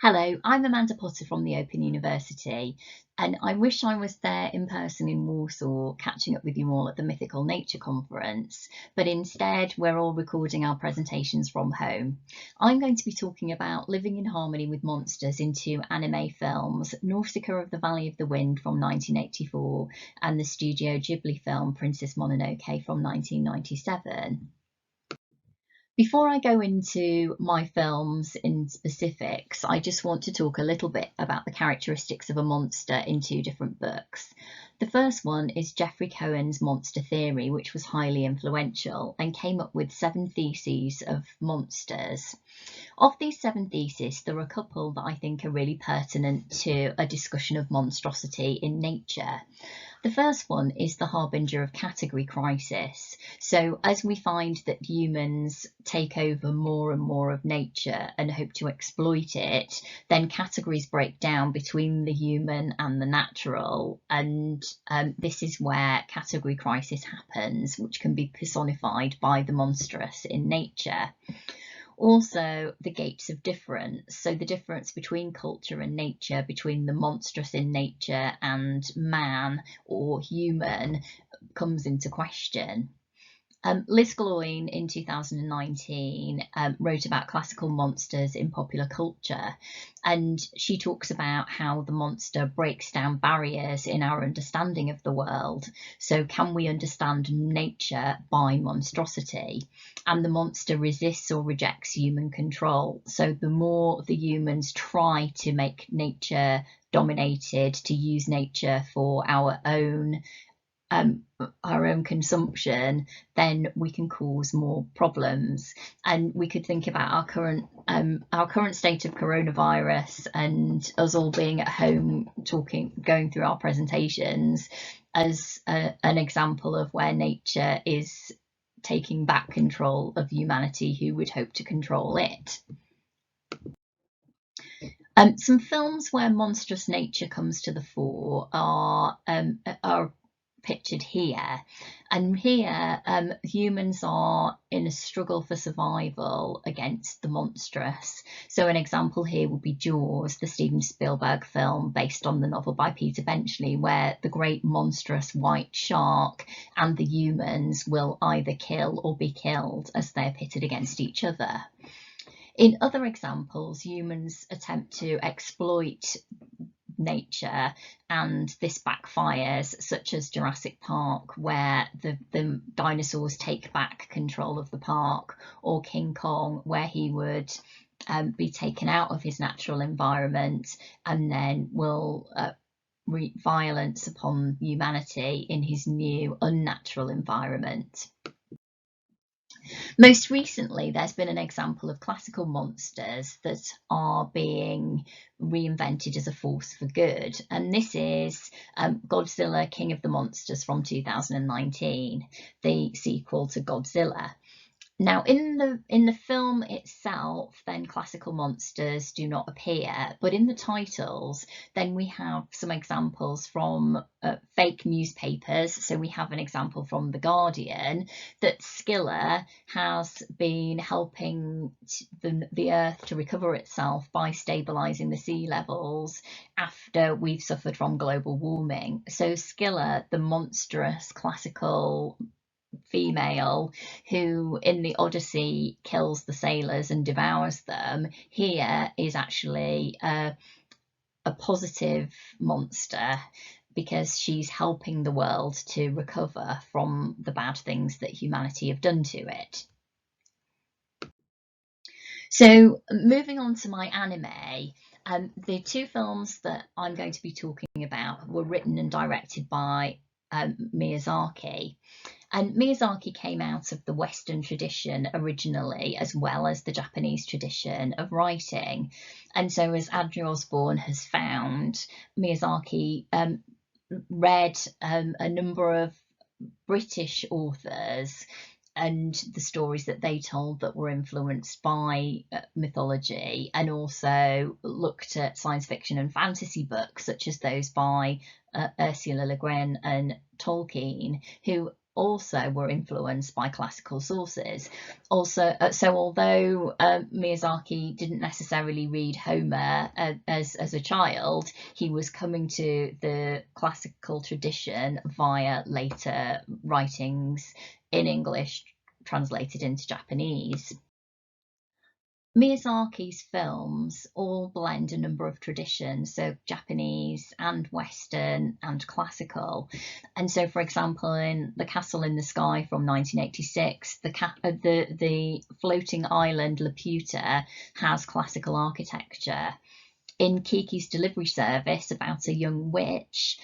Hello, I'm Amanda Potter from the Open University, and I wish I was there in person in Warsaw catching up with you all at the Mythical Nature conference, but instead we're all recording our presentations from home. I'm going to be talking about living in harmony with monsters in two anime films, Nausicaa of the Valley of the Wind from 1984 and the Studio Ghibli film Princess Mononoke from 1997. Before I go into my films in specifics, I just want to talk a little bit about the characteristics of a monster in two different books. The first one is Jeffrey Cohen's Monster Theory, which was highly influential and came up with 7 theses of monsters. Of these 7 theses, there are a couple that I think are really pertinent to a discussion of monstrosity in nature. The first one is the harbinger of category crisis. So as we find that humans take over more and more of nature and hope to exploit it, then categories break down between the human and the natural. And this is where category crisis happens, which can be personified by the monstrous in nature. Also, the gates of difference, so the difference between culture and nature, between the monstrous in nature and man or human, comes into question. Liz Gloyn in 2019 wrote about classical monsters in popular culture, and she talks about how the monster breaks down barriers in our understanding of the world. So can we understand nature by monstrosity? And the monster resists or rejects human control. So the more the humans try to make nature dominated, to use nature for our own consumption, then we can cause more problems. And we could think about our current state of coronavirus and us all being at home going through our presentations as an example of where nature is taking back control of humanity who would hope to control it. Some films where monstrous nature comes to the fore are pictured here, and here humans are in a struggle for survival against the monstrous. So an example here would be Jaws, the Steven Spielberg film based on the novel by Peter Benchley, where the great monstrous white shark and the humans will either kill or be killed as they're pitted against each other. In other examples, humans attempt to exploit nature and this backfires, such as Jurassic Park, where the dinosaurs take back control of the park, or King Kong, where he would be taken out of his natural environment and then will wreak violence upon humanity in his new unnatural environment. Most recently, there's been an example of classical monsters that are being reinvented as a force for good, and this is Godzilla, King of the Monsters from 2019, the sequel to Godzilla. Now, in the film itself, then classical monsters do not appear, but in the titles, then we have some examples from fake newspapers. So we have an example from The Guardian that Scylla has been helping the Earth to recover itself by stabilising the sea levels after we've suffered from global warming. So Scylla, the monstrous classical female who in the Odyssey kills the sailors and devours them, here is actually a positive monster because she's helping the world to recover from the bad things that humanity have done to it. So moving on to my anime, the 2 films that I'm going to be talking about were written and directed by Miyazaki. And Miyazaki came out of the Western tradition originally, as well as the Japanese tradition of writing. And so, as Adri Osborne has found, Miyazaki read a number of British authors and the stories that they told that were influenced by mythology, and also looked at science fiction and fantasy books such as those by Ursula Le Guin and Tolkien, who also were influenced by classical sources. Also, so although Miyazaki didn't necessarily read Homer as a child, he was coming to the classical tradition via later writings in English translated into Japanese. Miyazaki's films all blend a number of traditions, so Japanese and Western and classical. And so, for example, in The Castle in the Sky from 1986, the floating island Laputa has classical architecture. In Kiki's Delivery Service, about a young witch,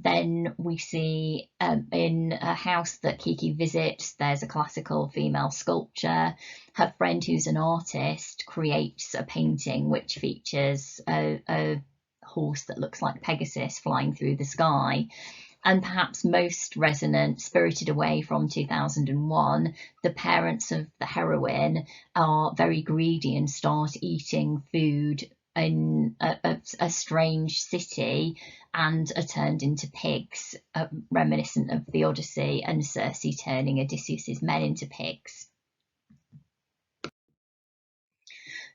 then we see in a house that Kiki visits, there's a classical female sculpture. Her friend, who's an artist, creates a painting which features a horse that looks like Pegasus flying through the sky. And perhaps most resonant, Spirited Away from 2001, the parents of the heroine are very greedy and start eating food in a strange city and are turned into pigs, reminiscent of the Odyssey and Circe turning Odysseus's men into pigs.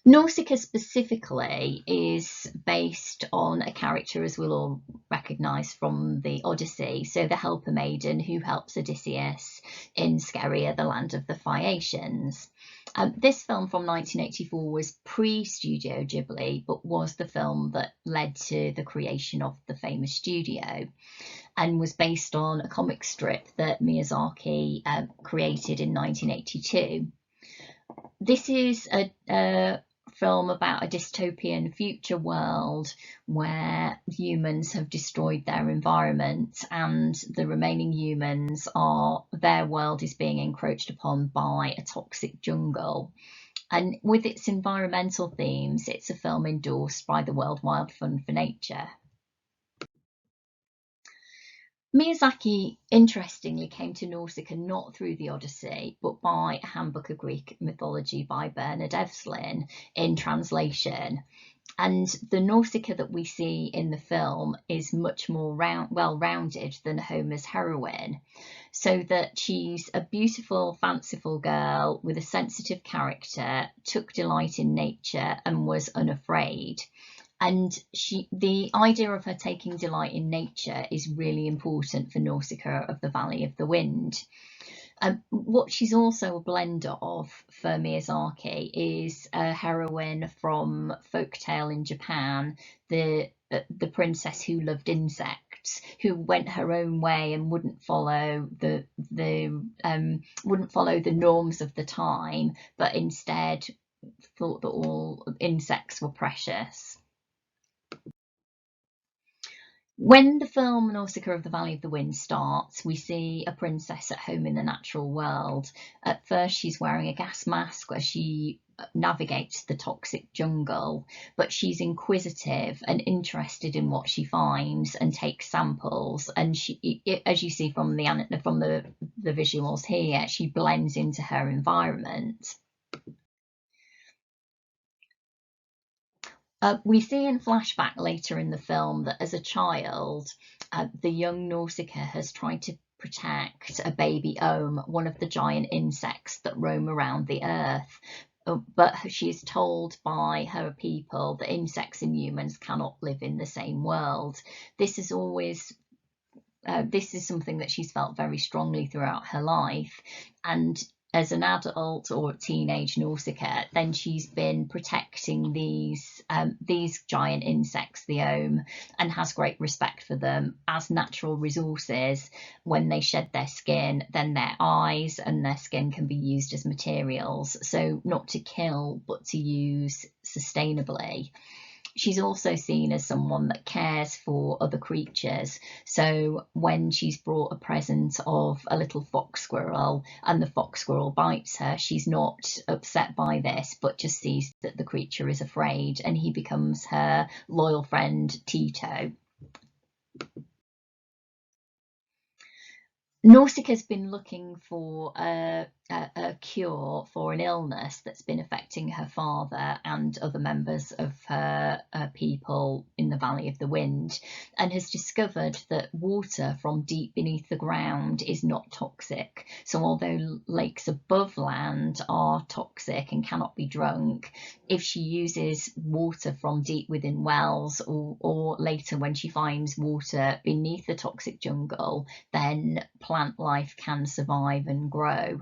Nausicaa specifically is based on a character, as we'll all recognise from the Odyssey, so the helper maiden who helps Odysseus in Scheria, the land of the Phaeacians. This film from 1984 was pre-Studio Ghibli, but was the film that led to the creation of the famous studio, and was based on a comic strip that Miyazaki created in 1982. This is a film about a dystopian future world where humans have destroyed their environment, and the remaining humans their world is being encroached upon by a toxic jungle. And with its environmental themes, it's a film endorsed by the World Wide Fund for Nature. Miyazaki, interestingly, came to Nausicaa not through the Odyssey, but by a handbook of Greek mythology by Bernard Evslin in translation. And the Nausicaa that we see in the film is much more well-rounded than Homer's heroine, so that she's a beautiful, fanciful girl with a sensitive character, took delight in nature and was unafraid. And the idea of her taking delight in nature is really important for Nausicaa of the Valley of the Wind. What she's also a blend of for Miyazaki is a heroine from folktale in Japan, the princess who loved insects, who went her own way and wouldn't follow the norms of the time, but instead thought that all insects were precious. When the film Nausicaa of the Valley of the Wind starts, we see a princess at home in the natural world. At first, she's wearing a gas mask as she navigates the toxic jungle, but she's inquisitive and interested in what she finds and takes samples. And she, as you see from the visuals here, she blends into her environment. We see in flashback later in the film that as a child, the young Nausicaa has tried to protect a baby Ohm, one of the giant insects that roam around the earth. But she is told by her people that insects and humans cannot live in the same world. This is something that she's felt very strongly throughout her life. And as an adult or teenage Nausicaa, then she's been protecting these giant insects, the Ohm, and has great respect for them as natural resources. When they shed their skin, then their eyes and their skin can be used as materials. So not to kill, but to use sustainably. She's also seen as someone that cares for other creatures. So when she's brought a present of a little fox squirrel and the fox squirrel bites her, she's not upset by this, but just sees that the creature is afraid, and he becomes her loyal friend, Tito. Nausicaa's been looking for a a cure for an illness that's been affecting her father and other members of her people in the Valley of the Wind, and has discovered that water from deep beneath the ground is not toxic. So although lakes above land are toxic and cannot be drunk, if she uses water from deep within wells, or later when she finds water beneath the toxic jungle, then plant life can survive and grow.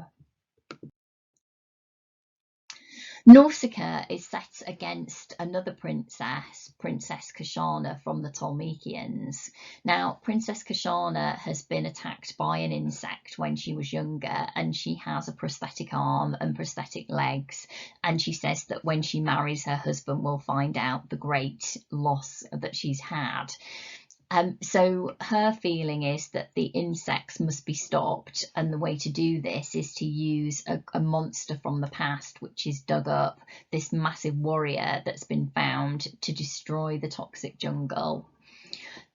Nausicaa is set against another princess, Princess Kashana from the Tolmekians. Now, Princess Kashana has been attacked by an insect when she was younger, and she has a prosthetic arm and prosthetic legs. And she says that when she marries, her husband will find out the great loss that she's had. So her feeling is that the insects must be stopped, and the way to do this is to use a monster from the past, which is dug up, this massive warrior that's been found to destroy the toxic jungle.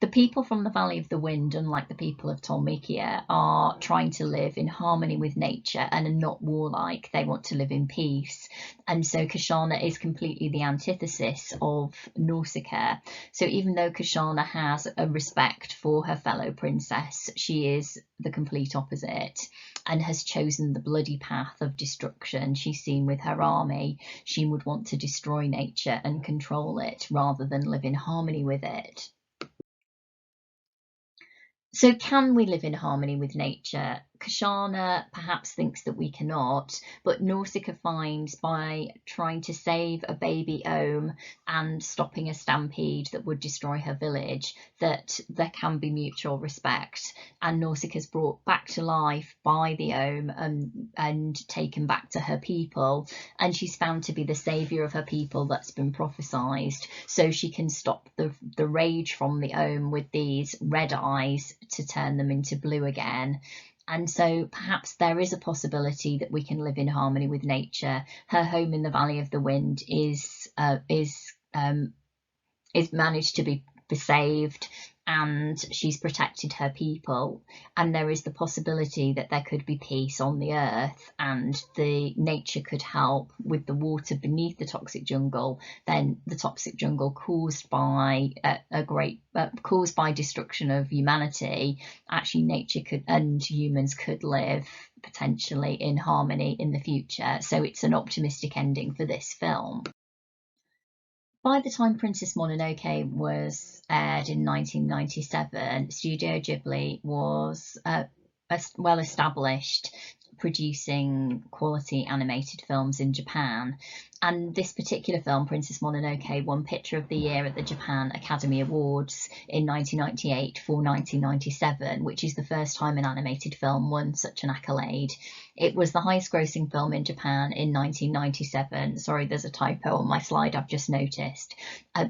The people from the Valley of the Wind, unlike the people of Tolmekia, are trying to live in harmony with nature and are not warlike. They want to live in peace. And so Kashana is completely the antithesis of Nausicaa. So even though Kashana has a respect for her fellow princess, she is the complete opposite and has chosen the bloody path of destruction. She's seen with her army. She would want to destroy nature and control it rather than live in harmony with it. So can we live in harmony with nature? Kashana perhaps thinks that we cannot, but Nausicaa finds by trying to save a baby Ohm and stopping a stampede that would destroy her village, that there can be mutual respect. And Nausicaa is brought back to life by the Ohm and taken back to her people. And she's found to be the saviour of her people that's been prophesied. So she can stop the rage from the Ohm with these red eyes to turn them into blue again. And so perhaps there is a possibility that we can live in harmony with nature. Her home in the Valley of the Wind is managed to be saved, and she's protected her people, and there is the possibility that there could be peace on the earth, and the nature could help with the water beneath the toxic jungle. Then the toxic jungle caused by caused by destruction of humanity, actually nature could and humans could live potentially in harmony in the future. So it's an optimistic ending for this film. By the time Princess Mononoke was aired in 1997, Studio Ghibli was well established, producing quality animated films in Japan. And this particular film, Princess Mononoke, won Picture of the Year at the Japan Academy Awards in 1998 for 1997, which is the first time an animated film won such an accolade. It was the highest grossing film in Japan in 1997. Sorry, there's a typo on my slide, I've just noticed.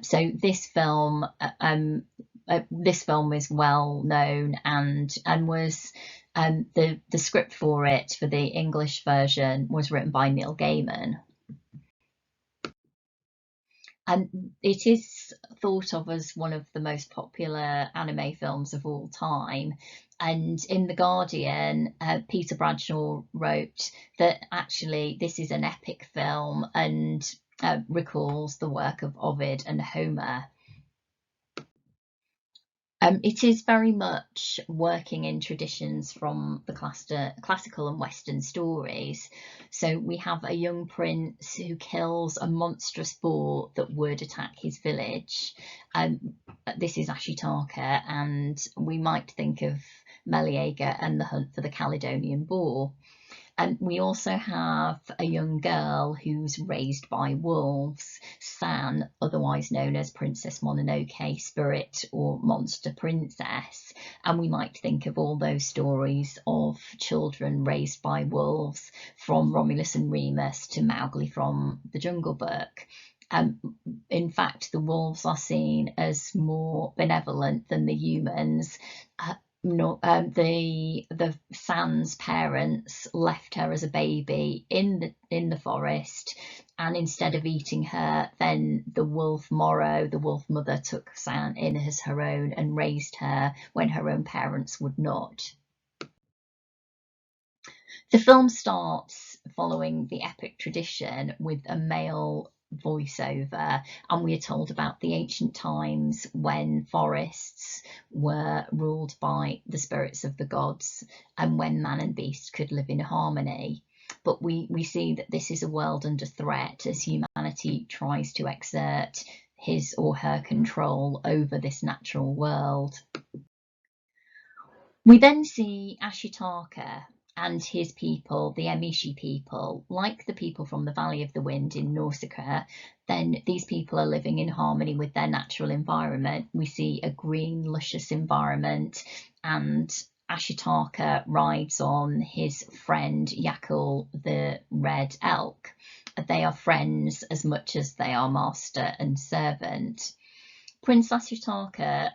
So this film is well known, and was the script for it, for the English version, was written by Neil Gaiman. And it is thought of as one of the most popular anime films of all time. And in The Guardian, Peter Bradshaw wrote that actually this is an epic film and recalls the work of Ovid and Homer. It is very much working in traditions from the classical and Western stories. So we have a young prince who kills a monstrous boar that would attack his village. This is Ashitaka, and we might think of Meleager and the hunt for the Caledonian boar. And we also have a young girl who's raised by wolves, San, otherwise known as Princess Mononoke, Spirit or Monster Princess. And we might think of all those stories of children raised by wolves, from Romulus and Remus to Mowgli from the Jungle Book. In fact, the wolves are seen as more benevolent than the humans. The San's parents left her as a baby in the forest, and instead of eating her, then the wolf Morrow, the wolf mother, took San in as her own and raised her when her own parents would not. The film starts following the epic tradition with a male voiceover, and we are told about the ancient times when forests were ruled by the spirits of the gods and when man and beast could live in harmony. But we see that this is a world under threat as humanity tries to exert his or her control over this natural world. We then see Ashitaka and his people, the Emishi people, like the people from the Valley of the Wind in Nausicaa. Then these people are living in harmony with their natural environment. We see a green, luscious environment, and Ashitaka rides on his friend Yakul, the red elk. They are friends as much as they are master and servant. Prince Ashitaka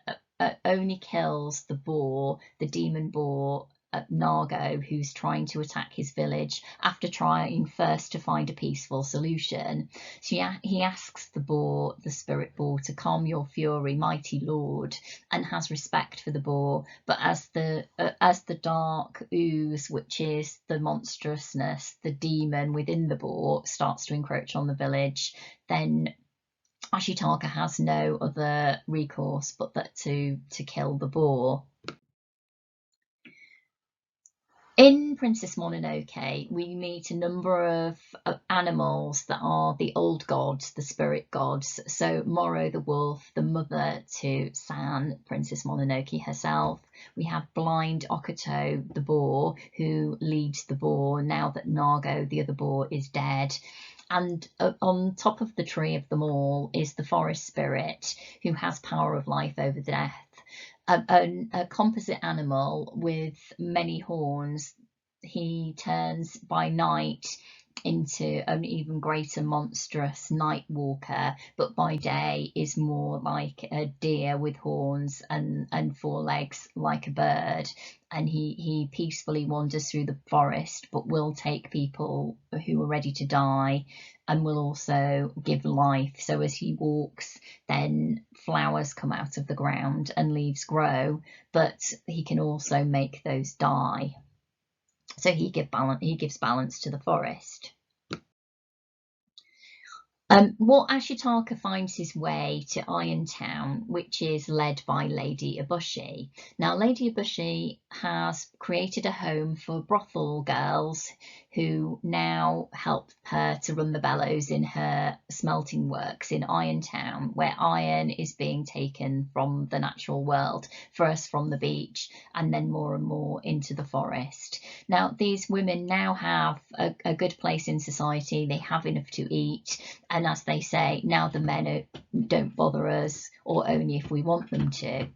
only kills the boar, the demon boar, Nargo, who's trying to attack his village, after trying first to find a peaceful solution. So he asks the boar, the spirit boar, to calm your fury, mighty lord, and has respect for the boar. But as the dark ooze, which is the monstrousness, the demon within the boar, starts to encroach on the village, then Ashitaka has no other recourse but that to kill the boar. In Princess Mononoke, we meet a number of animals that are the old gods, the spirit gods. So Moro the wolf, the mother to San, Princess Mononoke herself. We have blind Okoto, the boar, who leads the boar now that Nargo, the other boar, is dead. And on top of the tree of them all is the forest spirit, who has power of life over death. A composite animal with many horns. He turns by night into an even greater monstrous night walker, but by day is more like a deer with horns and four legs like a bird. And he peacefully wanders through the forest, but will take people who are ready to die and will also give life. So as he walks, then flowers come out of the ground and leaves grow, but he can also make those die. So he gives balance to the forest. What Ashitaka finds his way to Irontown, which is led by Lady Eboshi. Now, Lady Eboshi has created a home for brothel girls who now help her to run the bellows in her smelting works in Irontown, where iron is being taken from the natural world, first from the beach and then more and more into the forest. Now, these women now have a good place in society. They have enough to eat. And as they say, now the men don't bother us, or only if we want them to.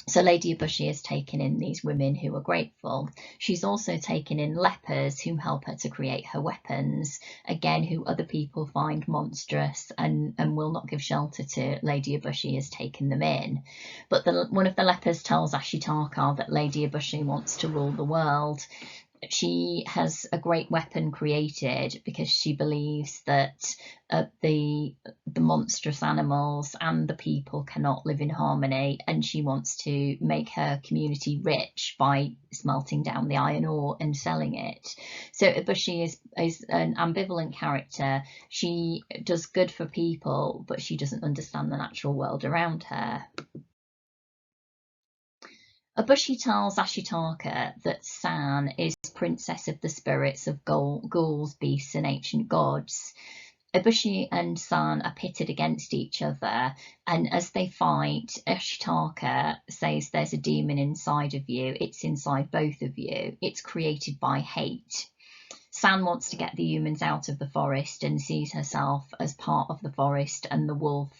So Lady Eboshi has taken in these women who are grateful. She's also taken in lepers who help her to create her weapons, again, who other people find monstrous and will not give shelter to. Lady Eboshi has taken them in. But one of the lepers tells Ashitaka that Lady Eboshi wants to rule the world. She has a great weapon created because she believes that the monstrous animals and the people cannot live in harmony, and she wants to make her community rich by smelting down the iron ore and selling it. So Eboshi is an ambivalent character. She does good for people, but she doesn't understand the natural world around her. Eboshi tells Ashitaka that San is princess of the spirits of ghouls, beasts, and ancient gods. Eboshi and San are pitted against each other, and as they fight, Ashitaka says there's a demon inside of you. It's inside both of you. It's created by hate. San wants to get the humans out of the forest and sees herself as part of the forest and the wolf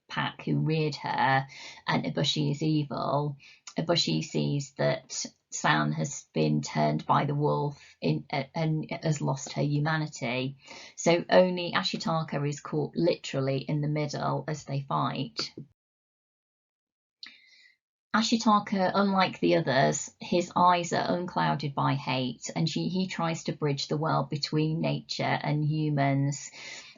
pack who reared her, and Eboshi is evil. Eboshi sees that San has been turned by the wolf and has lost her humanity. So only Ashitaka is caught literally in the middle as they fight. Ashitaka, unlike the others, his eyes are unclouded by hate, and he tries to bridge the world between nature and humans.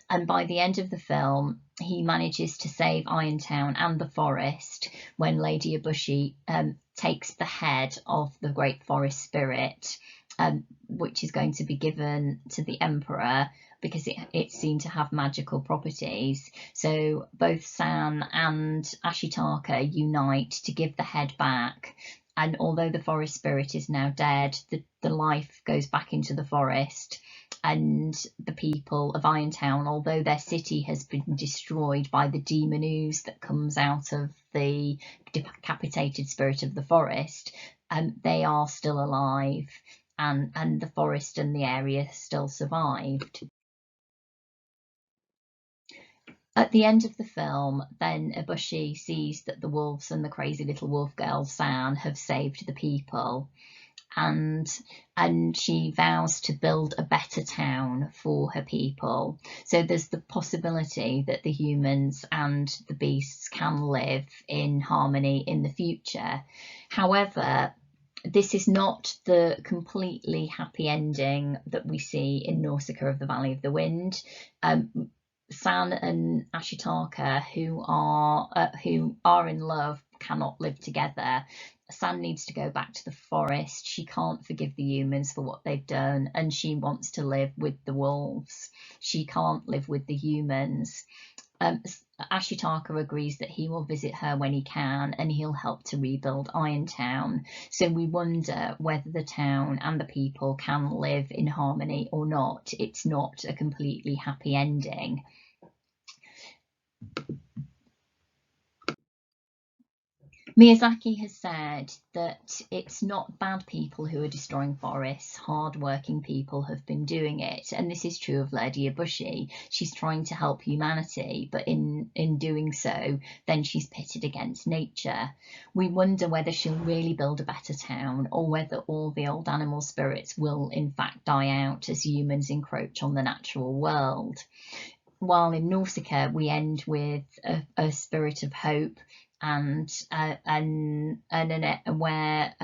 And by the end of the film, he manages to save Irontown and the forest when Lady Eboshi takes the head of the great forest spirit which is going to be given to the emperor because it's seen to have magical properties. So both San and Ashitaka unite to give the head back. And although the forest spirit is now dead, the life goes back into the forest. And the people of Irontown, although their city has been destroyed by the demon ooze that comes out of the decapitated spirit of the forest, they are still alive, and the forest and the area still survived. At the end of the film, then Eboshi sees that the wolves and the crazy little wolf girl San have saved the people, and she vows to build a better town for her people. So there's the possibility that the humans and the beasts can live in harmony in the future. However, this is not the completely happy ending that we see in Nausicaa of the Valley of the Wind. San and Ashitaka, who are in love, cannot live together. San needs to go back to the forest. She can't forgive the humans for what they've done, and she wants to live with the wolves. She can't live with the humans. Ashitaka agrees that he will visit her when he can, and he'll help to rebuild Irontown. So we wonder whether the town and the people can live in harmony or not. It's not a completely happy ending. Miyazaki has said that it's not bad people who are destroying forests, hard-working people have been doing it. And this is true of Lady Eboshi. She's trying to help humanity, but in doing so, then she's pitted against nature. We wonder whether she'll really build a better town, or whether all the old animal spirits will in fact die out as humans encroach on the natural world. While in Nausicaa we end with a spirit of hope, and where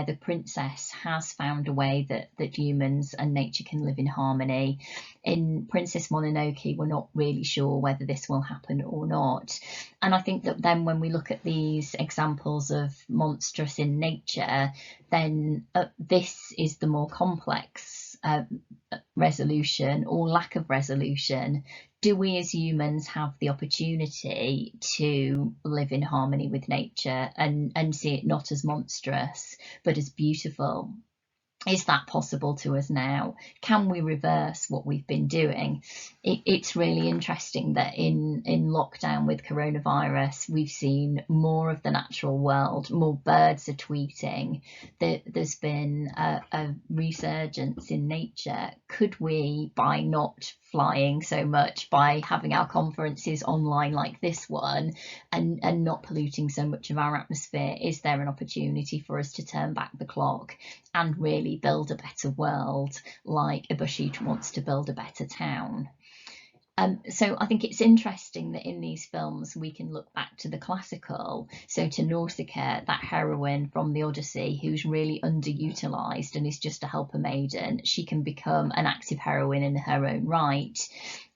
the princess has found a way that humans and nature can live in harmony. In Princess Mononoke, we're not really sure whether this will happen or not. And I think that then when we look at these examples of monstrous in nature, then this is the more complex resolution or lack of resolution. Do we as humans have the opportunity to live in harmony with nature and see it not as monstrous but as beautiful? Is that possible to us now? Can we reverse what we've been doing? It's really interesting that in lockdown with coronavirus, we've seen more of the natural world, more birds are tweeting, there's been a resurgence in nature. Could we, by not flying so much, by having our conferences online like this one, and not polluting so much of our atmosphere, is there an opportunity for us to turn back the clock and really build a better world, like Eboshi wants to build a better town? So I think it's interesting that in these films we can look back to the classical, so to Nausicaa, that heroine from the Odyssey who's really underutilised and is just a helper maiden. She can become an active heroine in her own right.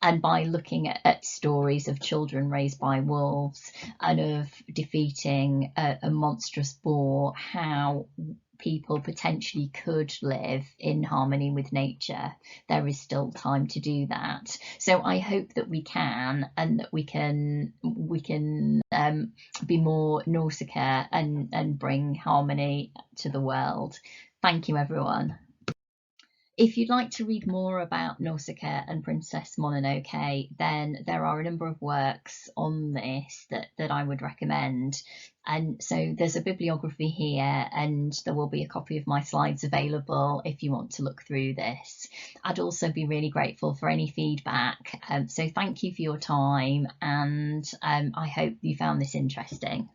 And by looking at stories of children raised by wolves and of defeating a monstrous boar, how people potentially could live in harmony with nature, there is still time to do that. So I hope that we can, and that we can be more Nausicaa and bring harmony to the world. Thank you, everyone. If you'd like to read more about Nausicaa and Princess Mononoke, then there are a number of works on this that I would recommend. And so there's a bibliography here, and there will be a copy of my slides available if you want to look through this. I'd also be really grateful for any feedback. So thank you for your time, and I hope you found this interesting.